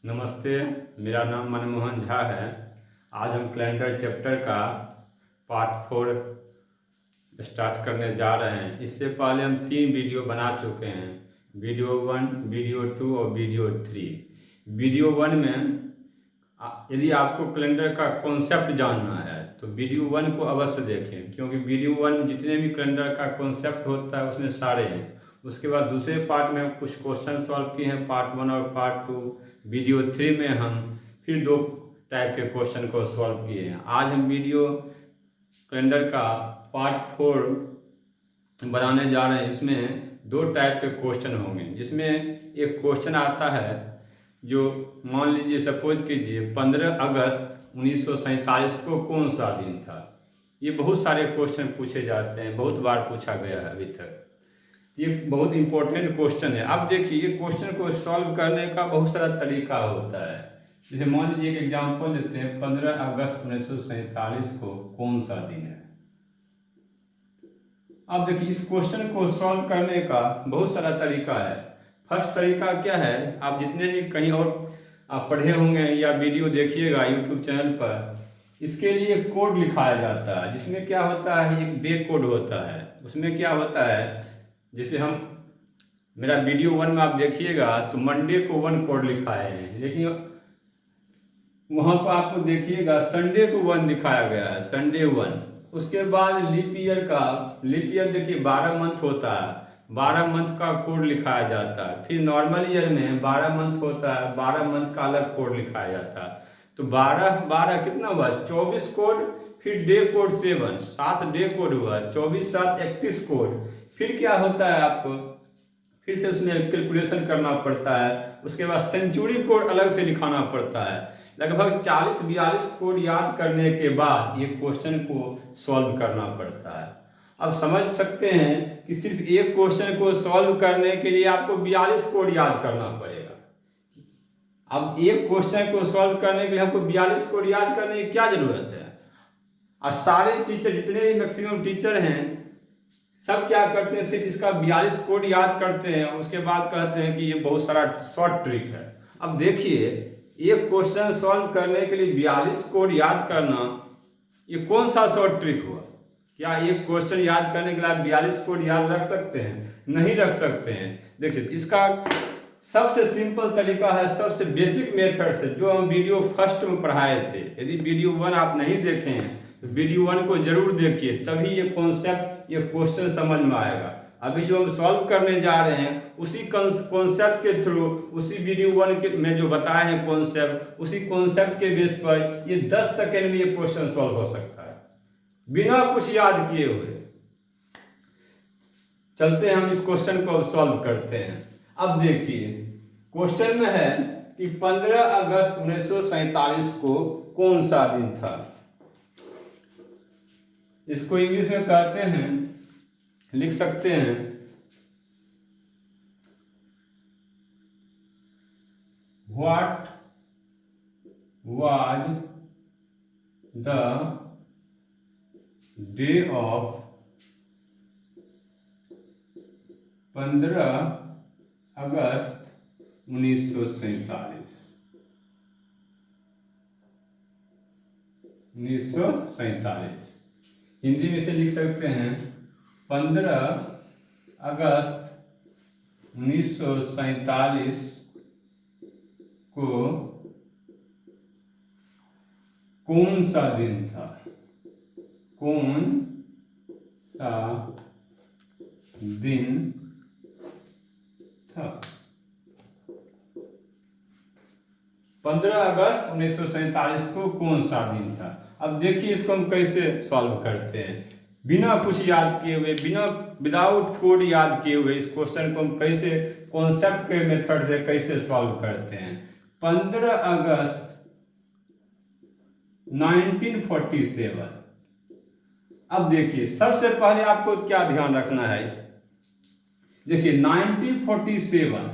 नमस्ते, मेरा नाम मनमोहन झा है। आज हम कैलेंडर चैप्टर का पार्ट 4 स्टार्ट करने जा रहे हैं। इससे पहले हम 3 वीडियो बना चुके हैं, वीडियो 1, वीडियो 2 और वीडियो 3। वीडियो 1 में यदि आपको कैलेंडर का कॉन्सेप्ट जानना है तो वीडियो 1 को अवश्य देखें, क्योंकि वीडियो 1 जितने भी कैलेंडर का कॉन्सेप्ट होता है उसमें सारे हैं। उसके बाद दूसरे पार्ट में कुछ क्वेश्चन सॉल्व किए हैं, पार्ट 1 और पार्ट 2। वीडियो 3 में हम फिर 2 टाइप के क्वेश्चन को सॉल्व किए हैं। आज हम वीडियो कैलेंडर का पार्ट 4 बनाने जा रहे हैं। इसमें 2 टाइप के क्वेश्चन होंगे, जिसमें एक क्वेश्चन आता है जो मान लीजिए, सपोज कीजिए 15 अगस्त 1947 को कौन सा दिन था। ये बहुत सारे क्वेश्चन पूछे जाते हैं, बहुत बार पूछा गया है अभी तक। ये बहुत इंपॉर्टेंट क्वेश्चन है। अब देखिए, ये क्वेश्चन को सॉल्व करने का बहुत सारा तरीका होता है। जैसे मान लीजिए एक एग्जांपल लेते हैं, 15 अगस्त 1947 को कौन सा दिन है। अब देखिए, इस क्वेश्चन को सॉल्व करने का बहुत सारा तरीका है। फर्स्ट तरीका क्या है, आप जितने भी कहीं और आप पढ़े होंगे या वीडियो देखिएगा यूट्यूब चैनल पर, इसके लिए कोड लिखाया जाता है, जिसमें क्या होता है, एक डे कोड होता है। उसमें क्या होता है, जैसे हम मेरा वीडियो 1 में आप देखिएगा तो मंडे को 1 कोड लिखाए हैं, लेकिन वहाँ पर आपको देखिएगा संडे को 1 दिखाया गया है, संडे 1। उसके बाद लीप ईयर देखिए 12 मंथ होता है, 12 मंथ का कोड लिखाया जाता है। फिर नॉर्मल ईयर में 12 मंथ होता है, 12 मंथ का अलग कोड लिखाया जाता है। तो 12 कितना हुआ, 24 कोड। फिर डे कोड 7 डे कोड हुआ, 24 7 31 कोड। फिर क्या होता है, आपको फिर से उसमें कैलकुलेशन करना पड़ता है। उसके बाद सेंचुरी कोड अलग से लिखाना पड़ता है। लगभग 40-42 कोड याद करने के बाद ये क्वेश्चन को सॉल्व करना पड़ता है। अब समझ सकते हैं कि सिर्फ एक क्वेश्चन को सॉल्व करने के लिए आपको 42 कोड याद करना पड़ेगा। अब एक क्वेश्चन को सॉल्व करने के लिए हमको 42 कोड याद करने की क्या जरूरत है। और सारे टीचर, जितने भी मैक्सिमम टीचर हैं, सब क्या करते हैं, सिर्फ इसका 42 कोड याद करते हैं। उसके बाद कहते हैं कि ये बहुत सारा शॉर्ट ट्रिक है। अब देखिए, एक क्वेश्चन सॉल्व करने के लिए 42 कोड याद करना, ये कौन सा शॉर्ट ट्रिक हुआ। क्या एक क्वेश्चन याद करने के लिए आप 42 कोड याद रख सकते हैं? नहीं रख सकते हैं। देखिए, इसका सबसे सिंपल तरीका है, सबसे बेसिक मेथड से, जो हम वीडियो फर्स्ट में पढ़ाए थे। यदि वीडियो 1 आप नहीं देखे हैं तो वीडियो 1 को जरूर देखिए, तभी ये कॉन्सेप्ट, ये क्वेश्चन समझ में आएगा। अभी जो हम सॉल्व करने जा रहे हैं उसी कॉन्सेप्ट के थ्रू, उसी वीडियो 1 में जो बताए हैं कॉन्सेप्ट, उसी कॉन्सेप्ट के बेस पर ये 10 सेकेंड में ये क्वेश्चन सॉल्व हो सकता है, बिना कुछ याद किए हुए। चलते हैं, हम इस क्वेश्चन को सॉल्व करते हैं। अब देखिए, क्वेश्चन में है कि 15 अगस्त 1947 को कौन सा दिन था। इसको इंग्लिश में कहते हैं, लिख सकते हैं, what was the day of 15 अगस्त 1947। 1947 हिंदी में से लिख सकते हैं, 15 अगस्त 1947 को कौन सा दिन था। कौन सा दिन था। 15 अगस्त 1947 को कौन सा दिन था। अब देखिए, इसको हम कैसे सॉल्व करते हैं, बिना कुछ याद किए हुए, विदाउट कोड याद किए हुए। इस क्वेश्चन को हम कैसे कॉन्सेप्ट के मेथड से कैसे सॉल्व करते हैं। 15 अगस्त 1947। अब देखिए, सबसे पहले आपको क्या ध्यान रखना है, देखिए 1947,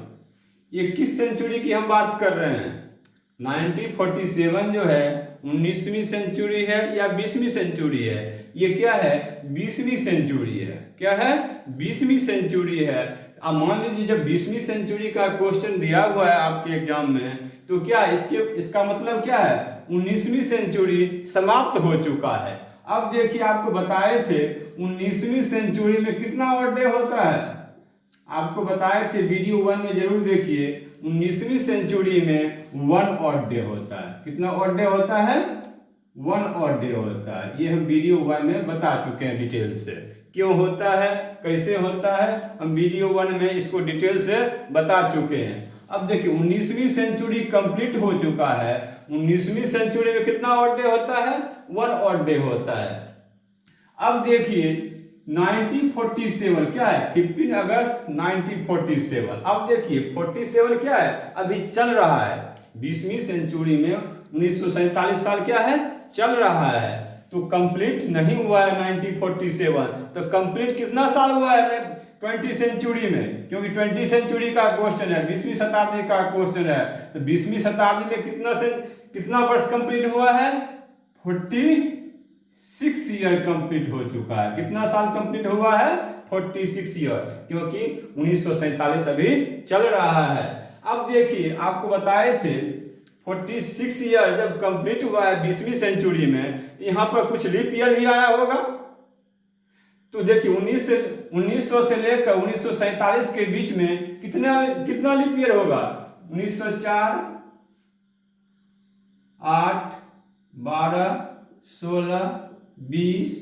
ये किस सेंचुरी की हम बात कर रहे हैं। 1947 जो है 19वीं सेंचुरी है या 20वीं सेंचुरी है। ये क्या है, 20वीं सेंचुरी है। क्या है, 20वीं सेंचुरी है। अब मान लीजिए जब 20वीं सेंचुरी का क्वेश्चन दिया हुआ है आपके एग्जाम में, तो क्या इसका मतलब क्या है, 19वीं सेंचुरी समाप्त हो चुका है। अब देखिए आपको बताए थे 19वीं सेंचुरी में कितना ऑड डे होता है, आपको बताए थे वीडियो 1 में जरूर देखिए, 19वीं सेंचुरी में 1 ऑड डे होता है। कितना ऑड डे होता है, 1 ऑड डे होता है। ये हम वीडियो 1 में बता चुके हैं डिटेल से, क्यों होता है, कैसे होता है, हम वीडियो 1 में इसको डिटेल से बता चुके हैं। अब देखिए 19वीं सेंचुरी कंप्लीट हो चुका है, 19वीं सेंचुरी में कितना ऑड डे होता है, 1 ऑड डे होता है। अब देखिए 1947 क्या है, 15 अगस्त 1947। अब देखिए 47 क्या है, अभी चल रहा है। 20वीं सेंचुरी में 1947 साल क्या है, चल रहा है, तो कंप्लीट नहीं हुआ है 1947। तो कंप्लीट कितना साल हुआ है 20 सेंचुरी में, क्योंकि 20 सेंचुरी का क्वेश्चन है, 20वीं शताब्दी का क्वेश्चन है। तो 20वीं शताब्दी में कितना वर्ष कंप्लीट हुआ है, 46 ईयर कंप्लीट हो चुका है। कितना साल कंप्लीट हुआ है, 46 ईयर, क्योंकि 1947 अभी चल रहा है। अब देखिए आपको बताए थे 46 ईयर जब कंप्लीट हुआ है 20वीं सेंचुरी में, यहाँ पर कुछ लीप ईयर भी आया होगा। तो देखिए 1900 से लेकर 1947 के बीच में कितना लीप ईयर होगा, 1904, 8, 12, 16, 20,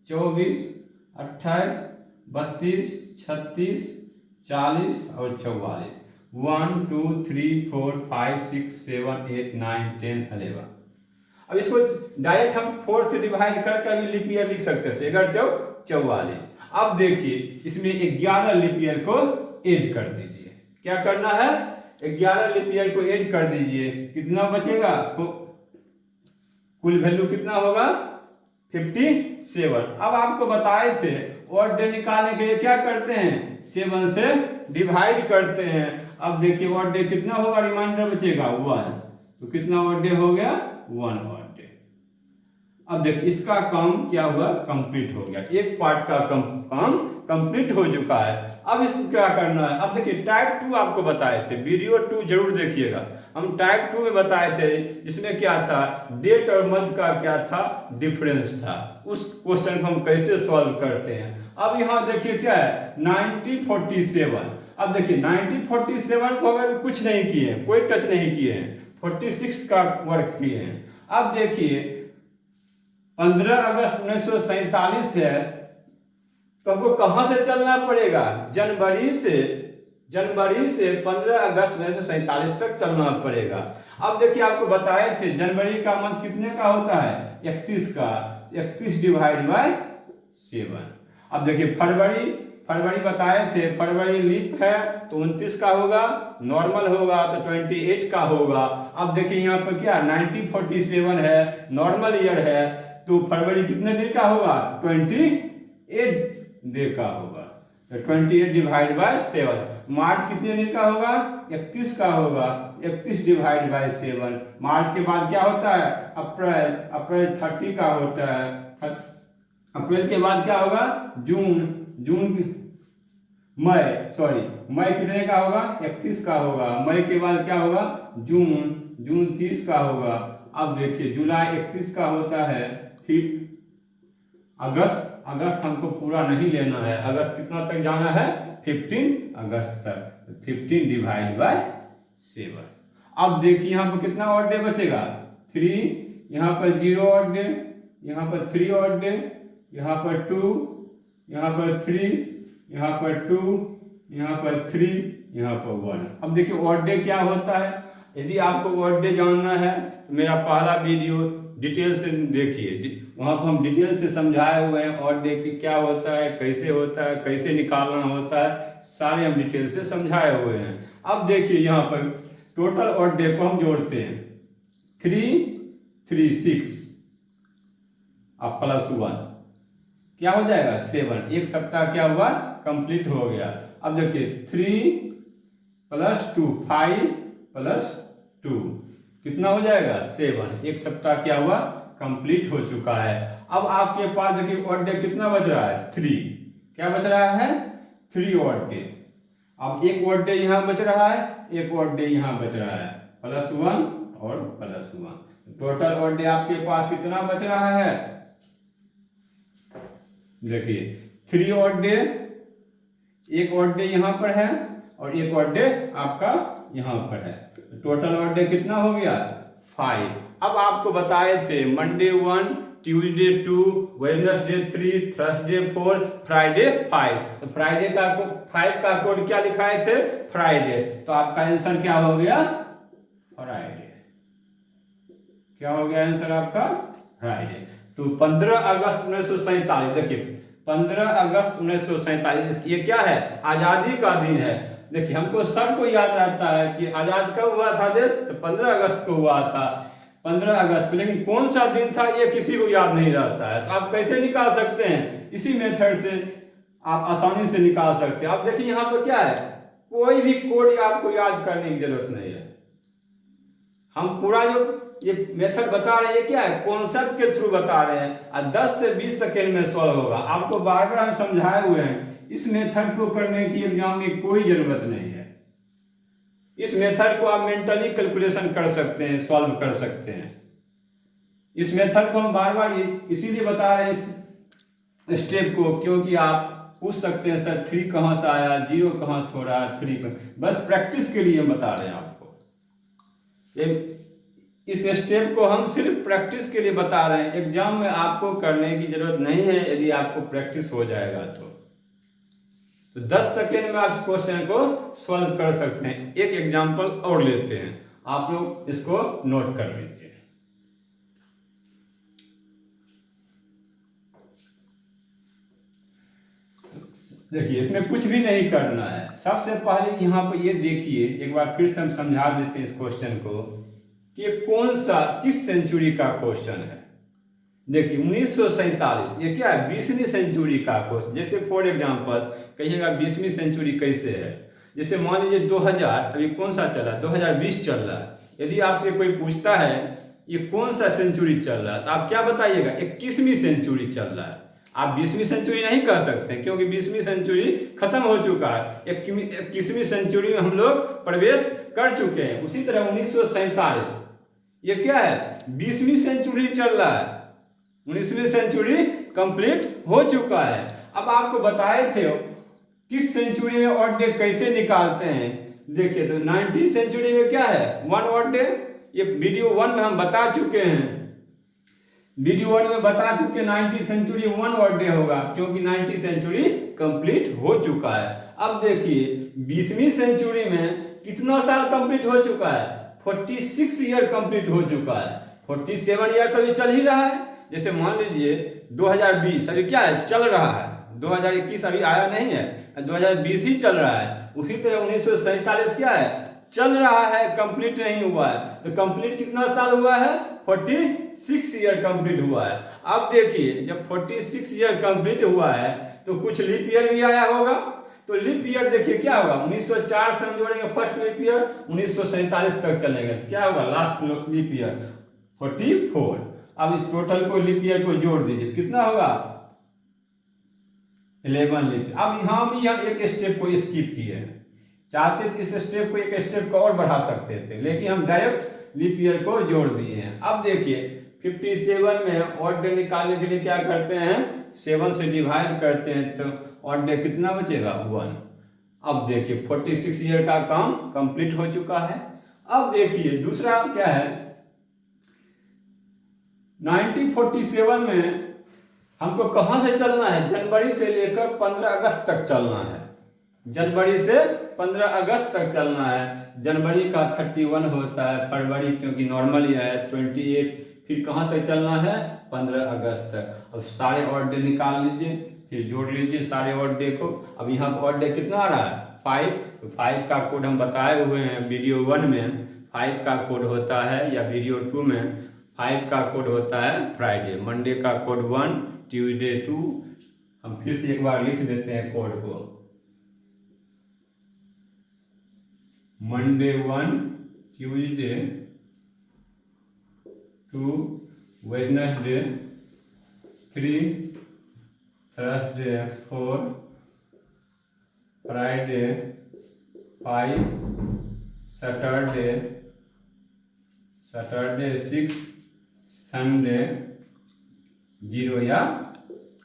24, 28, 32, 36, 40 और 44। 1, 2, 3, 4, 5, 6, 7, 8, 9, 10, 11। अब इसको डायरेक्ट हम 4 से डिवाइड करके अभी लीप ईयर लिख सकते थे, 11 चौक 44। अब देखिए इसमें 11 लीप ईयर को ऐड कर दीजिए। क्या करना है, 11 लीप ईयर को ऐड कर दीजिए, कितना बचेगा, कुल वैल्यू कितना होगा, 57। अब आपको बताए थे ऑड डे निकालने के लिए क्या करते हैं, 7 से डिवाइड करते हैं। अब देखिए ऑड डे कितना होगा, रिमाइंडर बचेगा 1, तो कितना ऑड डे हो गया, 1 ऑड डे। अब देखिए इसका काम क्या हुआ, कंप्लीट हो गया, एक पार्ट का काम कंप्लीट हो चुका है। अब इसको क्या करना है, अब देखिए टाइप 2 आपको बताए थे, वीडियो 2 जरूर देखिएगा। हम टाइप 2 में बताए थे, जिसमें क्या था, डेट और मंथ का क्या था, डिफरेंस था। उस क्वेश्चन को हम कैसे सॉल्व करते हैं। अब यहाँ देखिए क्या है, 1947। अब देखिए 1947 को अगर कुछ नहीं किए, कोई टच नहीं किए हैं, 46 का वर्क किए हैं। अब देखिए 15 अगस्त 1947 है, तो हमको कहां से चलना पड़ेगा, जनवरी से 15 अगस्त 1947 तक चलना पड़ेगा। अब देखिए आपको बताए थे जनवरी का मंथ कितने का होता है, 31 का, 31 डिवाइड बाय 7। अब देखिए फरवरी बताए थे, फरवरी लीप है तो 29 का होगा, नॉर्मल होगा तो 28 का होगा। अब देखिए यहाँ पर क्या 1947 है, नॉर्मल ईयर है, तो फरवरी कितने दिन का होगा, 28 डे का होगा, तो 28 डिवाइड बाय 7। मार्च कितने दिन का होगा, 31 का होगा, 31 डिवाइड बाय 7। मार्च के बाद क्या होता है, अप्रैल 30 का होता है। अप्रैल के बाद क्या होगा, मई कितने का होगा, 31 का होगा। मई के बाद क्या होगा, जून 30 का होगा। अब देखिए जुलाई 31 का होता है, फिर अगस्त हमको पूरा नहीं लेना है, अगस्त कितना तक जाना है, 15 अगस्त तक, 15 डिवाइड बाय 7। अब देखिए यहाँ पर कितना ऑड डे बचेगा, 3, यहाँ पर 0 ऑड डे, यहाँ पर 3 ऑड डे, यहाँ पर 2, यहाँ पर 3, यहाँ पर 2, यहाँ पर 3, यहाँ पर 1। अब देखिए ऑड डे क्या होता है। यदि आपको ऑड डे जानना है तो मेरा पहला वीडियो डिटेल से देखिए, वहाँ पर हम डिटेल से समझाए हुए हैं ऑड डे की क्या होता है, कैसे निकालना होता है, सारे हम डिटेल से समझाए हुए हैं। अब देखिए यहाँ पर टोटल ऑड डे को हम जोड़ते हैं, 3, 6 अब +1 क्या हो जाएगा, 7। एक सप्ताह क्या हुआ, कंप्लीट हो गया। अब देखिए 3 + 2 5 + 2 कितना हो जाएगा, 7। एक सप्ताह क्या हुआ, कंप्लीट हो चुका है। अब आपके पास देखिए ऑड डे कितना बच रहा है, 3। क्या बच रहा है, 3 ऑड डे। अब एक वर्क डे यहाँ बच रहा है, एक वर्क डे यहाँ बच रहा है, +1 और +1। टोटल वर्क डे आपके पास कितना बच रहा है? देखिए 3 वर्क डे, एक वर्क डे यहाँ पर है और एक वर्क डे आपका यहाँ पर है। टोटल वर्क डे कितना हो गया? 5। अब आपको बताए थे Monday 1, Tuesday 2, Wednesday 3, Thursday 4, Friday 5। तो फ्राइडे का 5 का कोड क्या लिखाए थे? फ्राइडे। तो आपका आंसर क्या हो गया? फ्राइडे। क्या हो गया आंसर आपका? फ्राइडे। तो 15 अगस्त 1947, देखिए 15 अगस्त 1947 ये क्या है? आजादी का दिन है। देखिए हमको सबको याद रहता है कि आजाद कब हुआ था देश? तो 15 अगस्त को हुआ था, 15 अगस्त को। लेकिन कौन सा दिन था ये किसी को याद नहीं रहता है। तो आप कैसे निकाल सकते हैं? इसी मेथड से आप आसानी से निकाल सकते हैं। आप देखिए यहाँ पर क्या है, कोई भी कोड आपको याद करने की जरूरत नहीं है। हम पूरा जो ये मेथड बता रहे हैं क्या है, कॉन्सेप्ट के थ्रू बता रहे हैं और 10 से 20 सेकेंड में सॉल्व होगा। आपको बार बार हम समझाए हुए हैं, इस मेथड को करने की एग्जाम में कोई जरूरत नहीं है। इस मेथड को आप मेंटली कैलकुलेशन कर सकते हैं, सॉल्व कर सकते हैं। इस मेथड को हम बार बार इसीलिए बता रहे हैं इस स्टेप को, क्योंकि आप पूछ सकते हैं सर 3 कहाँ से आया, 0 कहाँ से हो रहा है, 3 बस प्रैक्टिस के लिए हम बता रहे हैं आपको। इस स्टेप को हम सिर्फ प्रैक्टिस के लिए बता रहे हैं, एग्जाम में आपको करने की जरूरत नहीं है। यदि आपको प्रैक्टिस हो जाएगा तो 10 सेकेंड में आप इस क्वेश्चन को सॉल्व कर सकते हैं। एक एग्जांपल और लेते हैं, आप लोग इसको नोट कर लीजिए। देखिए इसमें कुछ भी नहीं करना है। सबसे पहले यहाँ पर ये देखिए, एक बार फिर से हम समझा देते हैं इस क्वेश्चन को कि कौन सा किस सेंचुरी का क्वेश्चन है। देखिए 1947 ये क्या है? 20वीं सेंचुरी का क्वेश्चन। जैसे फॉर एग्जांपल कहिएगा 20वीं सेंचुरी कैसे है, जैसे मान लीजिए 2000, अभी कौन सा चला? 2020 चल रहा है। यदि आपसे कोई पूछता है ये कौन सा सेंचुरी चल रहा है, तो आप क्या बताइएगा? 21वीं सेंचुरी चल रहा है। आप 20वीं सेंचुरी नहीं कह सकते, क्योंकि 20वीं सेंचुरी खत्म हो चुका है। 21वीं सेंचुरी में हम लोग प्रवेश कर चुके हैं। उसी तरह 1947 ये क्या है? 20वीं सेंचुरी चल रहा है, 19वीं सेंचुरी कंप्लीट हो चुका है। अब आपको बताए थे किस सेंचुरी में ऑड डे कैसे निकालते हैं। देखिए तो 19वीं सेंचुरी में क्या है? 1 ऑड डे। ये वीडियो 1 में हम बता चुके हैं, वीडियो 1 में बता चुके 19वीं सेंचुरी 1 ऑड डे होगा, क्योंकि 19वीं सेंचुरी कंप्लीट हो चुका है। अब देखिए 20वीं सेंचुरी में कितना साल कंप्लीट हो चुका है? 46 ईयर कंप्लीट हो चुका है। 47 ईयर तो अभी चल ही रहा है। जैसे मान लीजिए 2020 अभी क्या है? चल रहा है। 2021 अभी आया नहीं है, 2020 ही चल रहा है। उसी तरह 1947 क्या है? चल रहा है, कंप्लीट नहीं हुआ है। तो कंप्लीट कितना साल हुआ है? 46 ईयर कंप्लीट हुआ है। अब देखिए जब 46 ईयर कंप्लीट हुआ है तो कुछ लीप ईयर भी आया होगा। तो लीप ईयर देखिए क्या होगा? 1904 से हम जोड़ेंगे फर्स्ट लीप ईयर, 1947 तक चलेंगे। क्या होगा लास्ट लीप ईयर? 44। अब इस टोटल को लीप ईयर को जोड़ दीजिए, कितना होगा? 11 लीप। अब यहाँ भी हम एक स्टेप को स्किप किए हैं। चाहते थे इस स्टेप को एक स्टेप को और बढ़ा सकते थे, लेकिन हम डायरेक्ट लीप ईयर को जोड़ दिए हैं। अब देखिए 57 में ऑड डे निकालने के लिए क्या करते हैं? 7 से डिवाइड करते हैं, तो ऑड डे कितना बचेगा? 1। अब देखिए 46 ईयर का काम कंप्लीट हो चुका है। अब देखिए दूसरा क्या है? 1947 में हमको कहां से चलना है? जनवरी से लेकर 15 अगस्त तक चलना है। जनवरी से 15 अगस्त तक चलना है। जनवरी का 31 होता है, फरवरी क्योंकि नॉर्मल ईयर है 28, फिर कहां तक चलना है? 15 अगस्त तक। अब सारे ऑड डे निकाल लीजिए, फिर जोड़ लीजिए सारे ऑड डे को। अब यहाँ पर ऑड डे कितना आ रहा है? 5। तो 5 का कोड हम बताए हुए हैं वीडियो 1 में। 5 का कोड होता है, या वीडियो 2 में 5 का कोड होता है फ्राइडे। मंडे का कोड 1, ट्यूसडे 2। हम फिर से एक बार लिख देते हैं कोड को। Monday 1, Tuesday 2, Wednesday 3, Thursday 4, Friday 5 Saturday 6 Sunday 0 या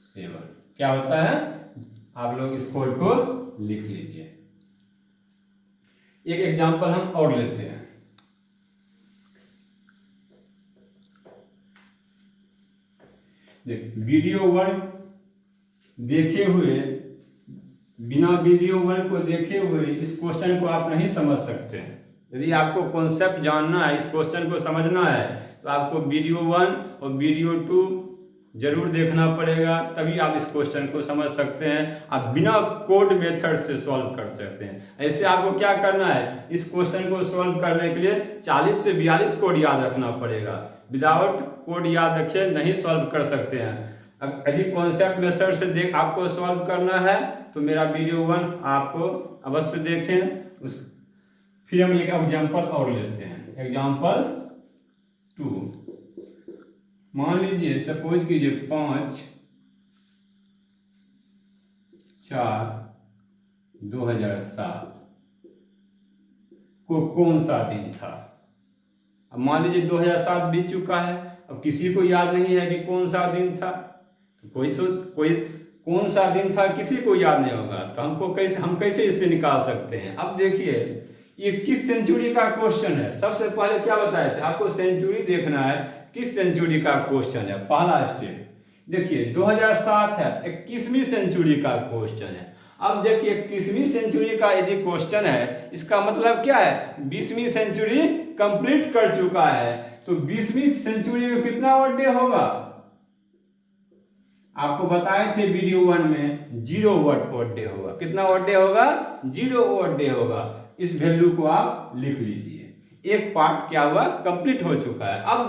7। क्या होता है, आप लोग इस कोड को लिख लीजिए। एक एग्जांपल हम और लेते हैं। वीडियो 1 देखे हुए, बिना वीडियो 1 को देखे हुए इस क्वेश्चन को आप नहीं समझ सकते हैं। यदि आपको कॉन्सेप्ट जानना है, इस क्वेश्चन को समझना है, तो आपको वीडियो 1 और वीडियो 2 जरूर देखना पड़ेगा, तभी आप इस क्वेश्चन को समझ सकते हैं। आप बिना कोड मेथड से सॉल्व कर सकते हैं। ऐसे आपको क्या करना है, इस क्वेश्चन को सॉल्व करने के लिए 40 से 42 कोड याद रखना पड़ेगा। विदाउट कोड याद रखे नहीं सॉल्व कर सकते हैं। यदि कॉन्सेप्ट मेथड से आपको सॉल्व करना है तो मेरा वीडियो 1 आपको अवश्य देखें। फिर हम एक एग्जांपल और लेते हैं। एग्जांपल 2, मान लीजिए, सपोज कीजिए 5/4/2007 को कौन सा दिन था। अब मान लीजिए 2007 बीत चुका है, अब किसी को याद नहीं है कि कौन सा दिन था, तो कोई कौन सा दिन था किसी को याद नहीं होगा, तो हम कैसे इससे निकाल सकते हैं। अब देखिए, ये किस सेंचुरी का क्वेश्चन है। सबसे पहले क्या बताए थे आपको, सेंचुरी देखना है, किस सेंचुरी का क्वेश्चन है। पहला स्टेप देखिए 2007 है, 21वीं सेंचुरी का क्वेश्चन है। अब देखिए 21वीं सेंचुरी का यदि क्वेश्चन है, इसका मतलब क्या है, 20वीं सेंचुरी कंप्लीट कर चुका है। तो 20वीं सेंचुरी में कितना वर्ड डे होगा, आपको बताए थे वीडियो 1 में 0 वर्ड डे होगा। कितना वर्ड डे होगा, 0 वर्ड डे होगा। इस वैल्यू को आप लिख लीजिए। एक पार्ट क्या हुआ, कंप्लीट हो चुका है। अब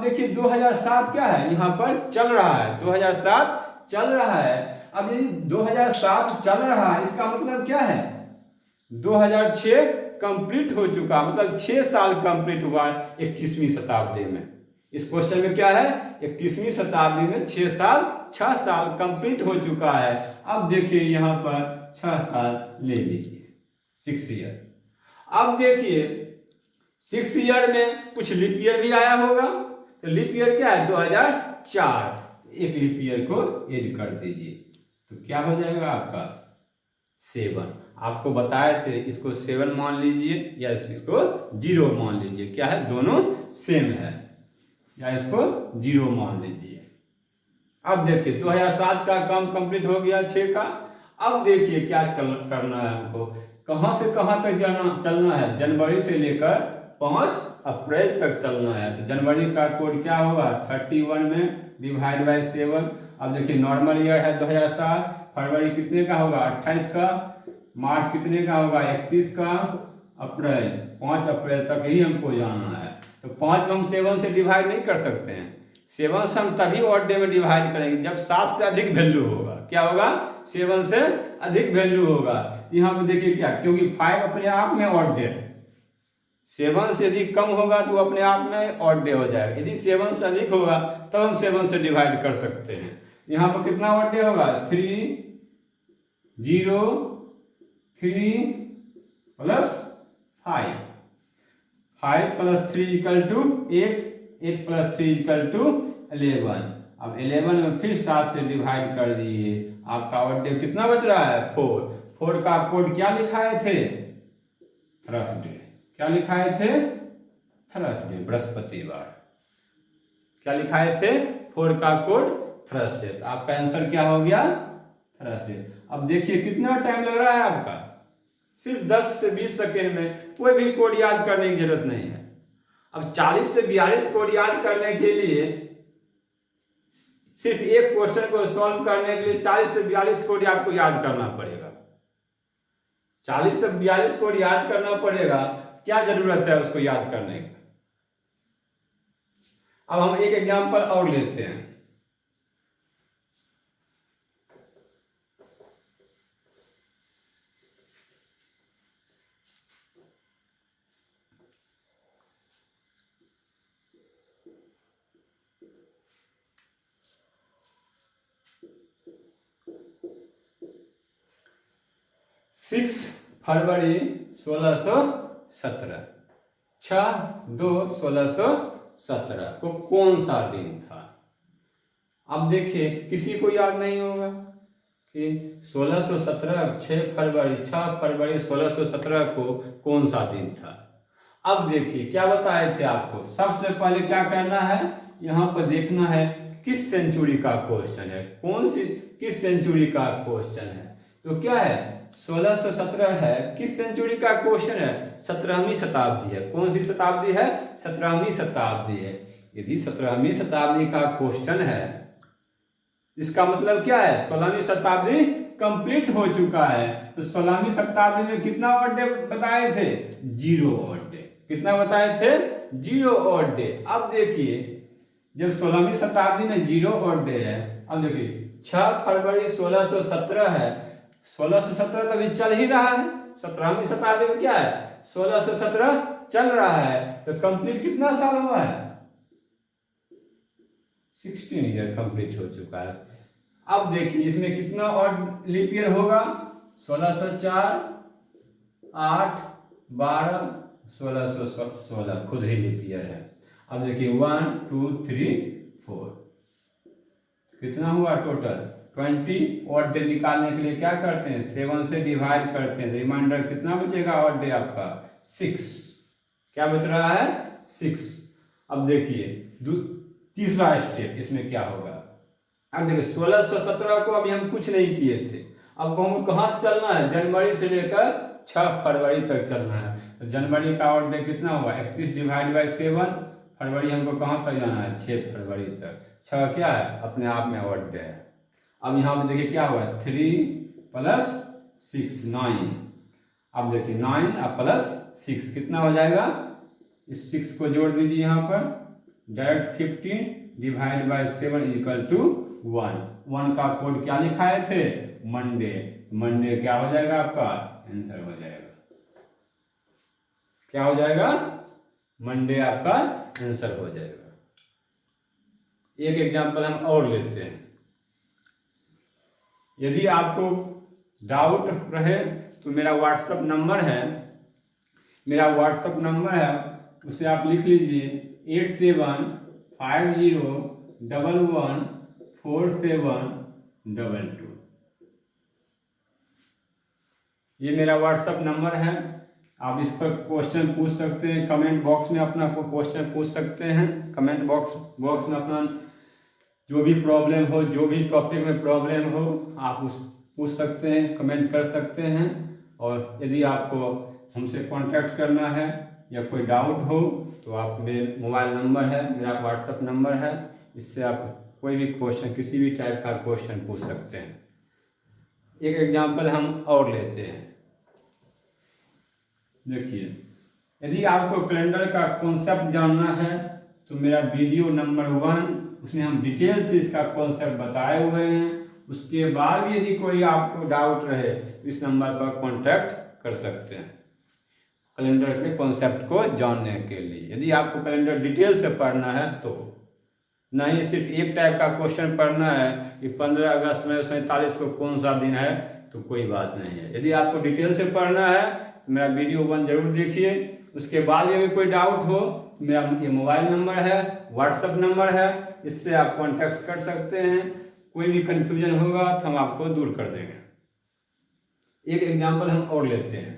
देखिए 2007 क्या है, यहाँ पर चल रहा है, 2007 चल रहा है। अब यदि 2007 चल रहा है, इसका मतलब क्या है, 2006 कंप्लीट हो चुका, मतलब 6 साल कंप्लीट हुआ 21वीं शताब्दी में। इस क्वेश्चन में क्या है, 21वीं शताब्दी में 6 साल कंप्लीट हो चुका है। अब देखिए यहाँ पर 6 साल ले लीजिए, 6 ईयर। अब देखिए 6 ईयर में कुछ लीप ईयर भी आया होगा, तो लीप ईयर क्या है, 2004, एक लीप ईयर को ऐड कर दीजिए, तो क्या हो जाएगा आपका 7। आपको बताए थे, इसको 7 मान लीजिए या इसको 0 मान लीजिए, क्या है, दोनों सेम है, या इसको 0 मान लीजिए। अब देखिए 2007 का काम कंप्लीट हो गया 6 का। अब देखिए क्या करना है हमको, कहां से कहां तक चलना है, जनवरी से लेकर 5 अप्रैल तक चलना है। तो जनवरी का कोड क्या होगा, 31 में डिवाइड बाय 7। अब देखिए नॉर्मल ईयर है 2007, फरवरी कितने का होगा, 28 का, मार्च कितने का होगा, 31 का, अप्रैल 5 अप्रैल तक ही हमको जाना है। तो 5 हम 7 से डिवाइड नहीं कर सकते हैं। 7 से हम तभी ऑड डे में डिवाइड करेंगे जब 7 से अधिक वैल्यू होगा। क्या होगा, 7 से अधिक वैल्यू होगा। यहाँ पे देखिए क्या, क्योंकि 5 अपने आप में ऑड डे है, 7 से यदि कम होगा तो अपने आप में ऑड डे हो जाएगा। यदि 7 से अधिक होगा तब हम 7 से डिवाइड कर सकते हैं। यहाँ पर कितना ऑड डे होगा, 3 0 3 plus 5, 5 plus 3 equal to 8, 8 plus 3 equal to 11। अब 11 में फिर 7 से डिवाइड कर दिए, आपका ऑड डे कितना बच रहा है, 4। 4 का कोड क्या लिखाए थे, थर्सडे। क्या लिखाए थे, थर्सडे, बृहस्पतिवार। क्या लिखाए थे, 4 का कोड थर्सडे। तो आपका आंसर क्या हो गया, थर्सडे। अब देखिए कितना टाइम लग रहा है आपका, सिर्फ 10 से 20 सेकेंड में कोई भी कोड याद करने की जरूरत नहीं है। अब 40 से 42 कोड याद करने के लिए, सिर्फ एक क्वेश्चन को सॉल्व करने के लिए 40 से 42 कोड आपको याद करना पड़ेगा। 40 से 42 कोड याद करना पड़ेगा, क्या जरूरत है उसको याद करने की। अब हम एक एग्जांपल और लेते हैं। फरवरी 1617, 6/2/1617 को कौन सा दिन था? अब देखिए किसी को याद नहीं होगा कि 1617 6 फरवरी 1617 को कौन सा दिन था। अब देखिए क्या बताए थे आपको, सबसे पहले क्या करना है, यहाँ पर देखना है किस सेंचुरी का क्वेश्चन है, कौन सी किस सेंचुरी का क्वेश्चन है। तो क्या है 1617 है, किस सेंचुरी का क्वेश्चन है, 17वीं शताब्दी है। कौन सी शताब्दी है, 17वीं शताब्दी है। यदि 17वीं शताब्दी का क्वेश्चन है, इसका मतलब क्या है 16वीं शताब्दी कंप्लीट हो चुका है। तो 16वीं शताब्दी में कितना ऑड डे बताए थे, 0 ऑड डे। कितना बताए थे, 0 ऑड डे। अब देखिए जब 16वीं शताब्दी में 0 ऑड डे है, अब देखिए 6 फरवरी 1617 है, 1617 तो अभी चल ही रहा है, 17वीं शताब्दी में क्या है 1617 चल रहा है, तो कंप्लीट कितना साल हुआ है, 16 ईयर कंप्लीट हो चुका है। अब देखिए इसमें कितना और लीप ईयर होगा, 1604, 8, 12, 1616 खुद ही लीप ईयर है। अब देखिए 1 2 3 4 कितना हुआ टोटल 20। ऑड डे निकालने के लिए क्या करते हैं, 7 से डिवाइड करते हैं, रिमाइंडर कितना बचेगा ऑड डे आपका 6। क्या बच रहा है 6। अब देखिए तीसरा स्टेप इसमें क्या होगा। अब देखिए 1617 को अभी हम कुछ नहीं किए थे, अब हम कहाँ से चलना है, जनवरी से लेकर 6 फरवरी तक चलना है। तो जनवरी का ऑड डे कितना हुआ 31 डिवाइड बाई 7, फरवरी हमको कहाँ तक जाना है 6 फरवरी तक। 6 क्या है अपने आप में ऑड डे है। अब यहाँ पे देखिए क्या हुआ 3 + 6 9। अब देखिए 9 और +6 कितना हो जाएगा, इस 6 को जोड़ दीजिए यहाँ पर, डायरेक्ट 15 डिवाइड बाई 7 = 1। 1 का कोड क्या लिखाए थे, मंडे। मंडे क्या हो जाएगा आपका आंसर हो जाएगा, क्या हो जाएगा, मंडे आपका आंसर हो जाएगा। एक एग्जांपल हम और लेते हैं। यदि आपको डाउट रहे तो मेरा व्हाट्सएप नंबर है, उसे आप लिख लीजिए 8750114722। ये मेरा व्हाट्सएप नंबर है, आप इस पर क्वेश्चन पूछ सकते हैं, कमेंट बॉक्स में अपना कोई क्वेश्चन पूछ सकते हैं। कमेंट बॉक्स में अपना जो भी प्रॉब्लम हो, जो भी टॉपिक में प्रॉब्लम हो, आप उस पूछ सकते हैं, कमेंट कर सकते हैं। और यदि आपको हमसे कांटेक्ट करना है या कोई डाउट हो तो आप मेरे मोबाइल नंबर है, मेरा व्हाट्सएप नंबर है, इससे आप कोई भी क्वेश्चन, किसी भी टाइप का क्वेश्चन पूछ सकते हैं। एक एग्जांपल हम और लेते हैं। देखिए यदि आपको कैलेंडर का कॉन्सेप्ट जानना है तो मेरा वीडियो नंबर 1, उसमें हम डिटेल से इसका कॉन्सेप्ट बताए हुए हैं। उसके बाद भी यदि कोई आपको डाउट रहे तो इस नंबर पर कांटेक्ट कर सकते हैं कैलेंडर के कॉन्सेप्ट को जानने के लिए। यदि आपको कैलेंडर डिटेल से पढ़ना है तो, नहीं सिर्फ एक टाइप का क्वेश्चन पढ़ना है कि 15 अगस्त 1947 को कौन सा दिन है, तो कोई बात नहीं है। यदि आपको डिटेल से पढ़ना है तो मेरा वीडियो 1 जरूर देखिए। उसके बाद भी अगर कोई डाउट हो तो मेरा ये मोबाइल नंबर है, व्हाट्सएप नंबर है, इससे आप कॉन्टेक्ट कर सकते हैं। कोई भी कन्फ्यूजन होगा तो हम आपको दूर कर देंगे। एक एग्जाम्पल हम और लेते हैं।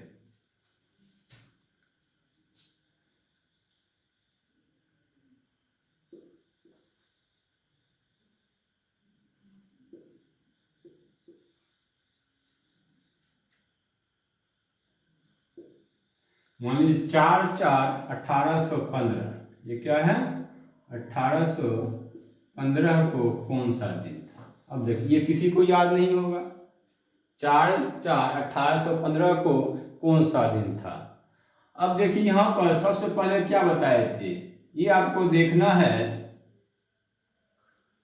मान लीजिए 4/4/1815, ये क्या है 1815 को कौन सा दिन था। अब देखिए किसी को याद नहीं होगा 4/4/1815 को कौन सा दिन था। अब देखिए यहाँ पर सबसे पहले क्या बताए थे, ये आपको देखना है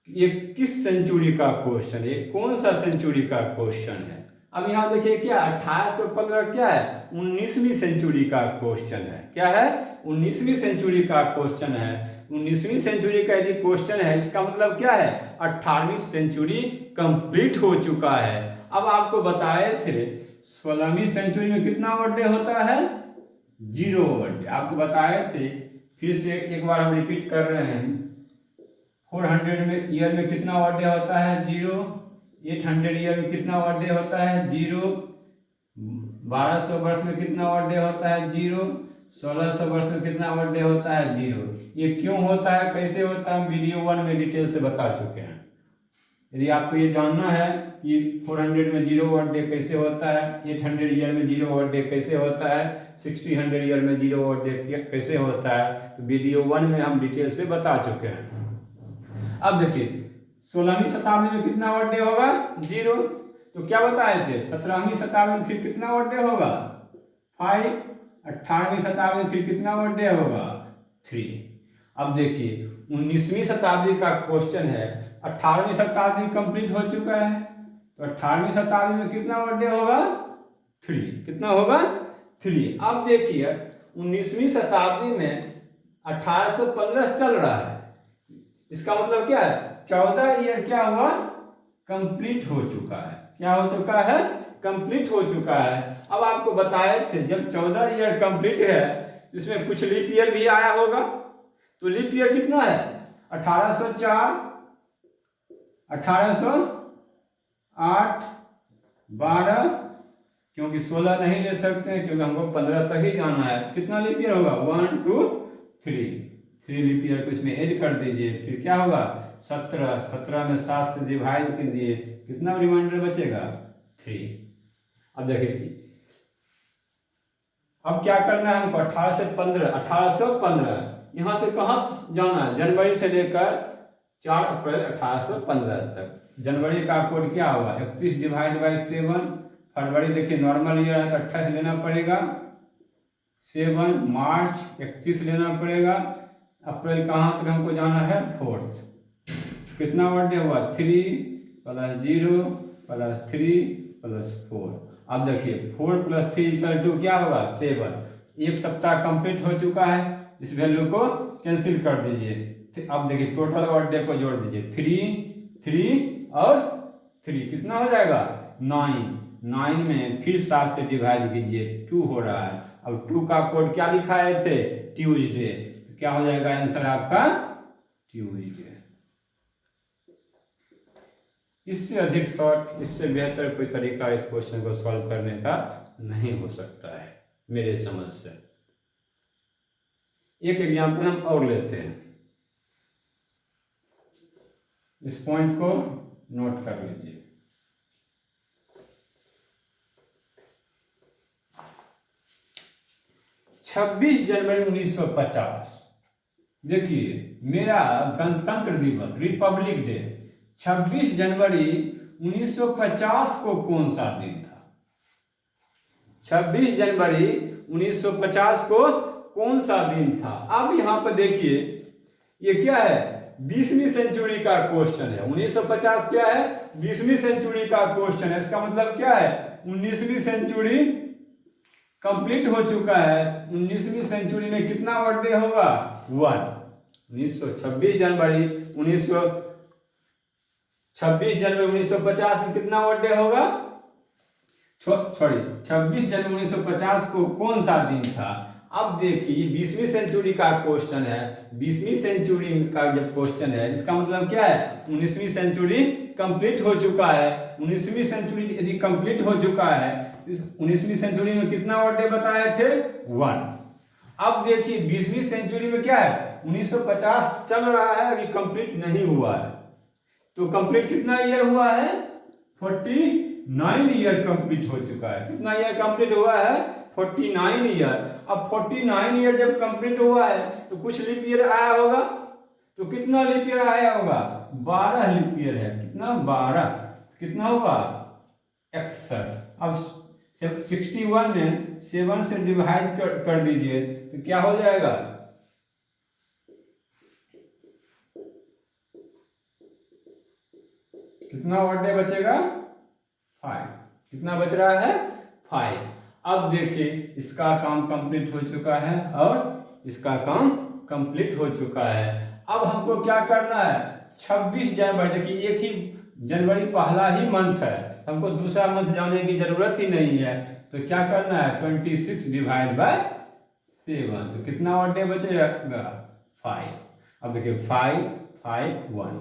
ये किस सेंचुरी का क्वेश्चन है, कौन सा सेंचुरी का क्वेश्चन है। अब यहाँ देखिए क्या 1815 क्या है 19वीं सेंचुरी का क्वेश्चन है। क्या है 19वीं सेंचुरी का क्वेश्चन है। 19वीं सेंचुरी का यदि क्वेश्चन है इसका मतलब क्या है 18वीं सेंचुरी कंप्लीट हो चुका है। अब आपको बताए थे 16वीं सेंचुरी में कितना बर्थडे होता है? 0 बर्थडे। आपको बताए थे, फिर से एक बार हम रिपीट कर रहे हैं। 400 में ईयर में कितना बर्थडे होता है? 0। 800 ईयर में कितना बर्थडे होता है? 0। 1200 वर्ष में कितना बर्थडे होता है? 0। 1600 वर्ष में कितना बर्थडे होता है? 0। ये क्यों होता है, कैसे होता है, वीडियो 1 में डिटेल से बता चुके हैं। यदि आपको ये जानना है कि 400 में 0 बर्थडे कैसे होता है, 800 ईयर में 0 बर्थडे कैसे होता है, 1600 ईयर में 0 बर्थडे कैसे होता है, तो वीडियो 1 में हम डिटेल से बता चुके हैं। अब देखिए 16वीं शताब्दी में कितना बर्थडे होगा? 0। तो क्या बताए थे? 17वीं शताब्दी में फिर कितना बर्थडे होगा? 5। 18वीं शताब्दी में फिर कितना बर्थडे होगा? 3। अब देखिए 19वीं शताब्दी का क्वेश्चन है। 18वीं शताब्दी कंप्लीट हो चुका है, तो 18वीं शताब्दी में कितना बर्थडे होगा? 3। कितना होगा? 3। अब देखिए 19वीं शताब्दी में 1815 चल रहा है, इसका मतलब क्या है? 14 ईयर क्या हुआ? कंप्लीट हो चुका है। क्या हो चुका है? कंप्लीट हो चुका है। अब आपको बताए थे जब 14 ईयर कंप्लीट है, इसमें कुछ लीप ईयर भी आया होगा, तो लीप ईयर कितना है? 1804, 1808, 12, क्योंकि 16 नहीं ले सकते क्योंकि हमको 15 तक ही जाना है। कितना लीप ईयर होगा? 1 2 3 लीप ईयर को इसमें ऐड कर दीजिए, फिर क्या होगा? 17। 17 में 7 से डिवाइड कीजिए, कितना रिमाइंडर बचेगा? 3। अब देखिए अब क्या करना है हमको? 18 से 15, 1815 यहाँ से कहाँ जाना है? जनवरी से लेकर 4 अप्रैल 1815 तक। जनवरी का कोड क्या होगा? 31 डिवाइड बाई 7। फरवरी देखिए नॉर्मल ईयर है तो 28 लेना पड़ेगा, 7। मार्च 31 लेना पड़ेगा। अप्रैल कहाँ तक हमको जाना है? 4th। कितना बर्थडे हुआ? 3 + 0 + 3 + 4। अब देखिए 4 + 3 = क्या होगा? 7। एक सप्ताह कंप्लीट हो चुका है, इस वैल्यू को कैंसिल कर दीजिए। अब देखिए टोटल बर्थडे को जोड़ दीजिए, 3 और 3 कितना हो जाएगा? 9। 9 में फिर 7 से डिवाइड कीजिए, 2 हो रहा है। अब 2 का कोड क्या लिखाए थे? ट्यूसडे। तो क्या हो जाएगा आंसर आपका? ट्यूसडे। इससे अधिक शॉर्ट, इससे बेहतर कोई तरीका इस क्वेश्चन को सॉल्व करने का नहीं हो सकता है मेरे समझ से। एक एग्जाम्पल हम और लेते हैं, इस पॉइंट को नोट कर लीजिए। छब्बीस जनवरी 1950, देखिए मेरा गणतंत्र दिवस, रिपब्लिक डे 26 जनवरी 1950 को कौन सा दिन था? 26 जनवरी 1950 को कौन सा दिन था? अब यहां पर देखिए ये क्या है? 20वीं सेंचुरी का क्वेश्चन है। 1950 क्या है? 20वीं सेंचुरी का क्वेश्चन है। इसका मतलब क्या है? 19वीं सेंचुरी कंप्लीट हो चुका है। 19वीं सेंचुरी में कितना बर्थडे होगा? 1। 26 जनवरी 1950 में कितना बर्थडे होगा? सॉरी 26 जनवरी 1950 को कौन सा दिन था? अब देखिए 20वीं सेंचुरी का क्वेश्चन है। 20वीं सेंचुरी का जब क्वेश्चन है, इसका मतलब क्या है? 19वीं सेंचुरी कंप्लीट हो चुका है। 19वीं सेंचुरी यदि कंप्लीट हो चुका है, 19वीं सेंचुरी में कितना बर्थडे बताए थे? 1। अब देखिए 20वीं सेंचुरी में क्या है? 1950 चल रहा है, अभी कंप्लीट नहीं हुआ है। तो कंप्लीट कितना ईयर हुआ है? 49 ईयर कंप्लीट हो चुका है। कितना ईयर कंप्लीट हुआ है? 49 ईयर। अब 49 ईयर जब कंप्लीट हुआ है तो कुछ लीप ईयर आया होगा, तो कितना लीप ईयर आया होगा? 12 लीप ईयर है। कितना? 12। कितना होगा? 61। अब 61 में 7 से डिवाइड कर दीजिए तो क्या हो जाएगा? कितना बर्थडे बचेगा? 5। कितना बच रहा है? 5। अब देखिए इसका काम कंप्लीट हो चुका है और इसका काम कंप्लीट हो चुका है। अब हमको क्या करना है? 26 जनवरी, देखिए एक ही जनवरी पहला ही मंथ है, तो हमको दूसरा मंथ जाने की जरूरत ही नहीं है। तो क्या करना है, 26 डिवाइड बाय 7, तो कितना और डे बचेगा, 5। अब देखिए 5 5 1,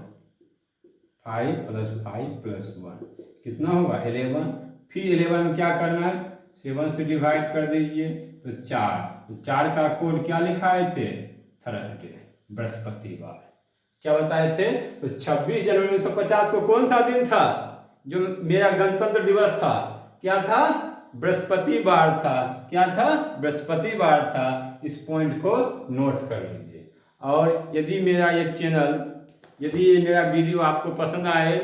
5 + 5 + 1 कितना होगा 11। फिर 11 में क्या करना है, 7 से डिवाइड कर दीजिए तो 4, तो 4 का कोड क्या लिखाए थे, थर्सडे, बृहस्पतिवार। क्या बताए थे, तो 26 जनवरी 1950 को कौन सा दिन था, जो मेरा गणतंत्र दिवस था, क्या था, बृहस्पतिवार था। क्या था, बृहस्पतिवार था। इस पॉइंट को नोट कर लीजिए। और यदि मेरा ये चैनल, यदि ये मेरा वीडियो आपको पसंद आए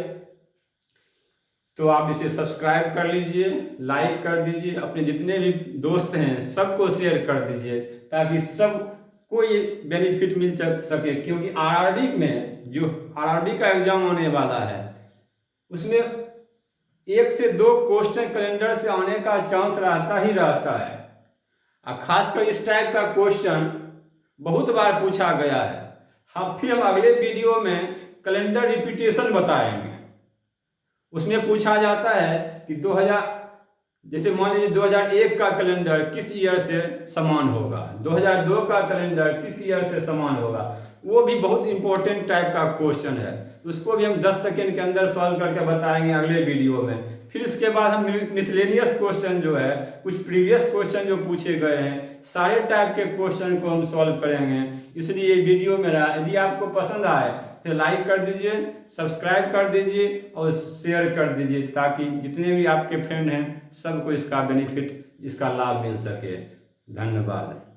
तो आप इसे सब्सक्राइब कर लीजिए, लाइक कर दीजिए, अपने जितने भी दोस्त हैं सबको शेयर कर दीजिए, ताकि सब को ये बेनिफिट मिल सके। क्योंकि आरआरबी में, जो आरआरबी का एग्जाम होने वाला है, उसमें 1 से 2 क्वेश्चन कैलेंडर से आने का चांस रहता ही रहता है। और खासकर इस टाइप का क्वेश्चन बहुत बार पूछा गया है। फिर हम अगले वीडियो में कैलेंडर रिपीटेशन बताएंगे। उसमें पूछा जाता है कि 2000, जैसे मान लीजिए 2001 का कैलेंडर किस ईयर से समान होगा, 2002 का कैलेंडर किस ईयर से समान होगा। वो भी बहुत इंपॉर्टेंट टाइप का क्वेश्चन है। उसको भी हम 10 सेकेंड के अंदर सॉल्व करके बताएंगे अगले वीडियो में। फिर इसके बाद हम मिसलेनियस क्वेश्चन जो है, कुछ प्रीवियस क्वेश्चन जो पूछे गए हैं, सारे टाइप के क्वेश्चन को हम सॉल्व करेंगे। इसलिए ये वीडियो मेरा यदि आपको पसंद आए तो लाइक कर दीजिए, सब्सक्राइब कर दीजिए और शेयर कर दीजिए, ताकि जितने भी आपके फ्रेंड हैं सबको इसका बेनिफिट, इसका लाभ मिल सके। धन्यवाद।